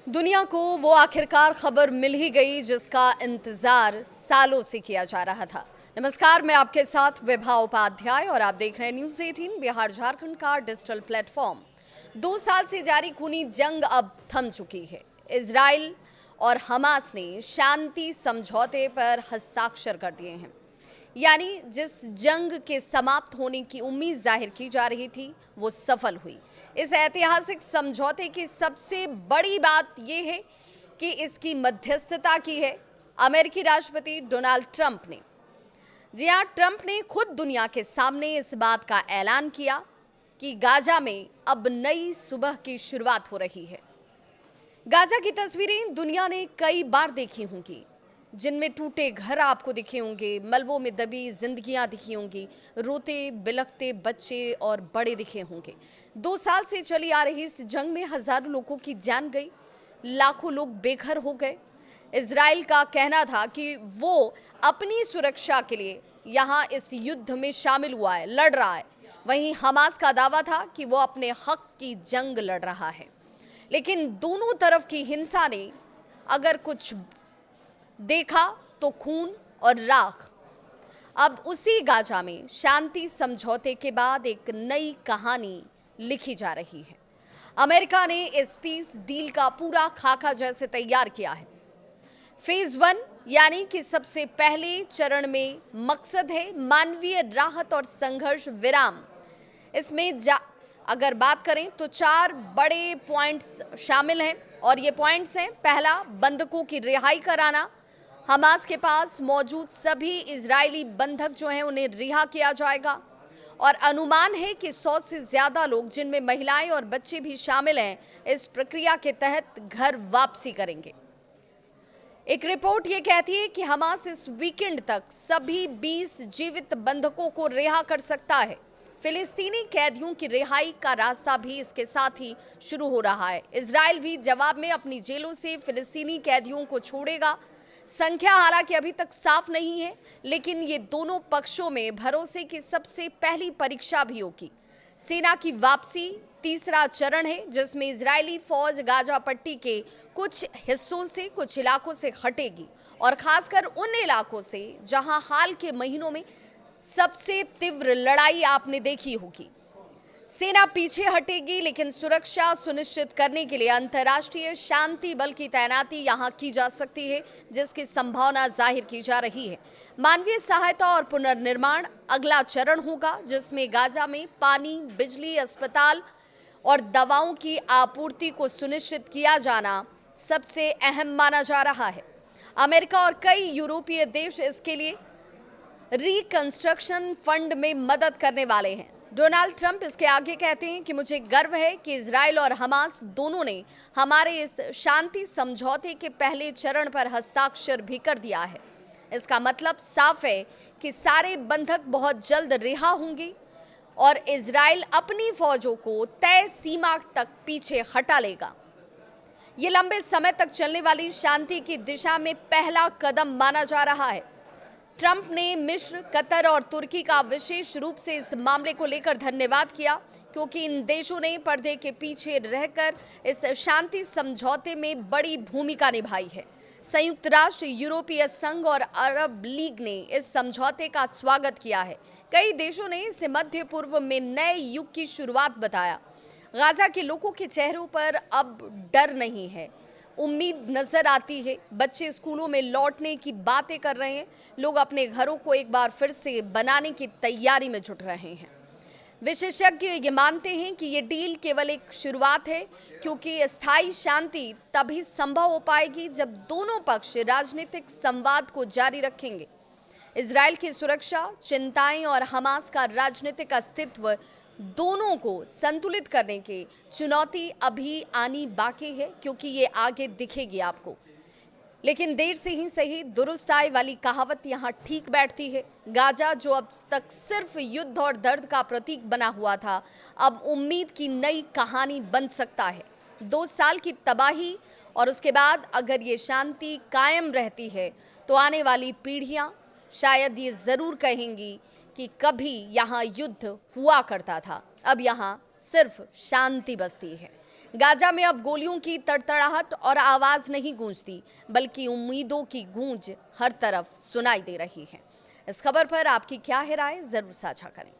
दुनिया को वो आखिरकार खबर मिल ही गई जिसका इंतजार सालों से किया जा रहा था। नमस्कार, मैं आपके साथ विभा उपाध्याय और आप देख रहे हैं न्यूज़ 18 बिहार झारखंड का डिजिटल प्लेटफॉर्म। 2 साल से जारी खूनी जंग अब थम चुकी है। इजराइल और हमास ने शांति समझौते पर हस्ताक्षर कर दिए हैं। यानी जिस जंग के समाप्त होने की उम्मीद जाहिर की जा रही थी वो सफल हुई। इस ऐतिहासिक समझौते की सबसे बड़ी बात यह है कि इसकी मध्यस्थता की है अमेरिकी राष्ट्रपति डोनाल्ड ट्रंप ने। जी हाँ, ट्रंप ने खुद दुनिया के सामने इस बात का ऐलान किया कि गाजा में अब नई सुबह की शुरुआत हो रही है। गाजा की तस्वीरें दुनिया ने कई बार देखी होंगी, जिनमें टूटे घर आपको दिखे होंगे, मलबों में दबी जिंदगियां दिखी होंगी, रोते बिलखते बच्चे और बड़े दिखे होंगे। 2 साल से चली आ रही इस जंग में हजारों लोगों की जान गई, लाखों लोग बेघर हो गए। इजराइल का कहना था कि वो अपनी सुरक्षा के लिए यहाँ इस युद्ध में शामिल हुआ है, लड़ रहा है। वहीं हमास का दावा था कि वो अपने हक की जंग लड़ रहा है। लेकिन दोनों तरफ की हिंसा ने अगर कुछ देखा तो खून और राख। अब उसी गाजा में शांति समझौते के बाद एक नई कहानी लिखी जा रही है। अमेरिका ने इस पीस डील का पूरा खाका जैसे तैयार किया है। फेज 1 यानी कि सबसे पहले चरण में मकसद है मानवीय राहत और संघर्ष विराम। इसमें अगर बात करें तो 4 बड़े पॉइंट्स शामिल हैं और ये पॉइंट्स हैं: पहला, बंधकों की रिहाई कराना। हमास के पास मौजूद सभी इजरायली बंधक जो हैं उन्हें रिहा किया जाएगा और अनुमान है कि 100 से ज्यादा लोग, जिनमें महिलाएं और बच्चे भी शामिल हैं, इस प्रक्रिया के तहत घर वापसी करेंगे। एक रिपोर्ट ये कहती है कि हमास इस वीकेंड तक सभी 20 जीवित बंधकों को रिहा कर सकता है। फिलिस्तीनी कैदियों की रिहाई का रास्ता भी इसके साथ ही शुरू हो रहा है। इजराइल भी जवाब में अपनी जेलों से फिलिस्तीनी कैदियों को छोड़ेगा। संख्या हालांकि अभी तक साफ नहीं है, लेकिन ये दोनों पक्षों में भरोसे की सबसे पहली परीक्षा भी होगी। सेना की वापसी तीसरा चरण है, जिसमें इजरायली फौज गाजा पट्टी के कुछ हिस्सों से, कुछ इलाकों से हटेगी और खासकर उन इलाकों से जहां हाल के महीनों में सबसे तीव्र लड़ाई आपने देखी होगी। सेना पीछे हटेगी, लेकिन सुरक्षा सुनिश्चित करने के लिए अंतर्राष्ट्रीय शांति बल की तैनाती यहां की जा सकती है, जिसकी संभावना जाहिर की जा रही है। मानवीय सहायता और पुनर्निर्माण अगला चरण होगा, जिसमें गाजा में पानी, बिजली, अस्पताल और दवाओं की आपूर्ति को सुनिश्चित किया जाना सबसे अहम माना जा रहा है। अमेरिका और कई यूरोपीय देश इसके लिए रिकंस्ट्रक्शन फंड में मदद करने वाले हैं। डोनाल्ड ट्रंप इसके आगे कहते हैं कि मुझे गर्व है कि इजराइल और हमास दोनों ने हमारे इस शांति समझौते के पहले चरण पर हस्ताक्षर भी कर दिया है। इसका मतलब साफ है कि सारे बंधक बहुत जल्द रिहा होंगे और इजराइल अपनी फौजों को तय सीमा तक पीछे हटा लेगा। ये लंबे समय तक चलने वाली शांति की दिशा में पहला कदम माना जा रहा है। ट्रंप ने मिस्र, कतर और तुर्की का विशेष रूप से इस मामले को लेकर धन्यवाद किया, क्योंकि इन देशों ने पर्दे के पीछे रहकर इस शांति समझौते में बड़ी भूमिका निभाई है। संयुक्त राष्ट्र, यूरोपीय संघ और अरब लीग ने इस समझौते का स्वागत किया है। कई देशों ने इसे मध्य पूर्व में नए युग की शुरुआत बताया। गाजा के लोगों के चेहरों पर अब डर नहीं है, उम्मीद नजर आती है। बच्चे स्कूलों में लौटने की बातें कर रहे हैं। लोग अपने घरों को एक बार फिर से बनाने की तैयारी में जुट रहे हैं। विशेषज्ञ ये मानते हैं कि ये डील केवल एक शुरुआत है, क्योंकि स्थायी शांति तभी संभव हो पाएगी जब दोनों पक्ष राजनीतिक संवाद को जारी रखेंगे। इजराइल की सुरक्षा चिंताएं और हमास का राजनीतिक अस्तित्व दोनों को संतुलित करने की चुनौती अभी आनी बाकी है, क्योंकि ये आगे दिखेगी आपको। लेकिन देर से ही सही, दुरुस्त आय वाली कहावत यहाँ ठीक बैठती है। गाजा जो अब तक सिर्फ युद्ध और दर्द का प्रतीक बना हुआ था, अब उम्मीद की नई कहानी बन सकता है। 2 साल की तबाही और उसके बाद अगर ये शांति कायम रहती है तो आने वाली पीढ़ियां शायद ये जरूर कहेंगी कि कभी यहाँ युद्ध हुआ करता था, अब यहाँ सिर्फ शांति बसती है। गाजा में अब गोलियों की तड़तड़ाहट और आवाज नहीं गूंजती, बल्कि उम्मीदों की गूंज हर तरफ सुनाई दे रही है। इस खबर पर आपकी क्या है राय, जरूर साझा करें।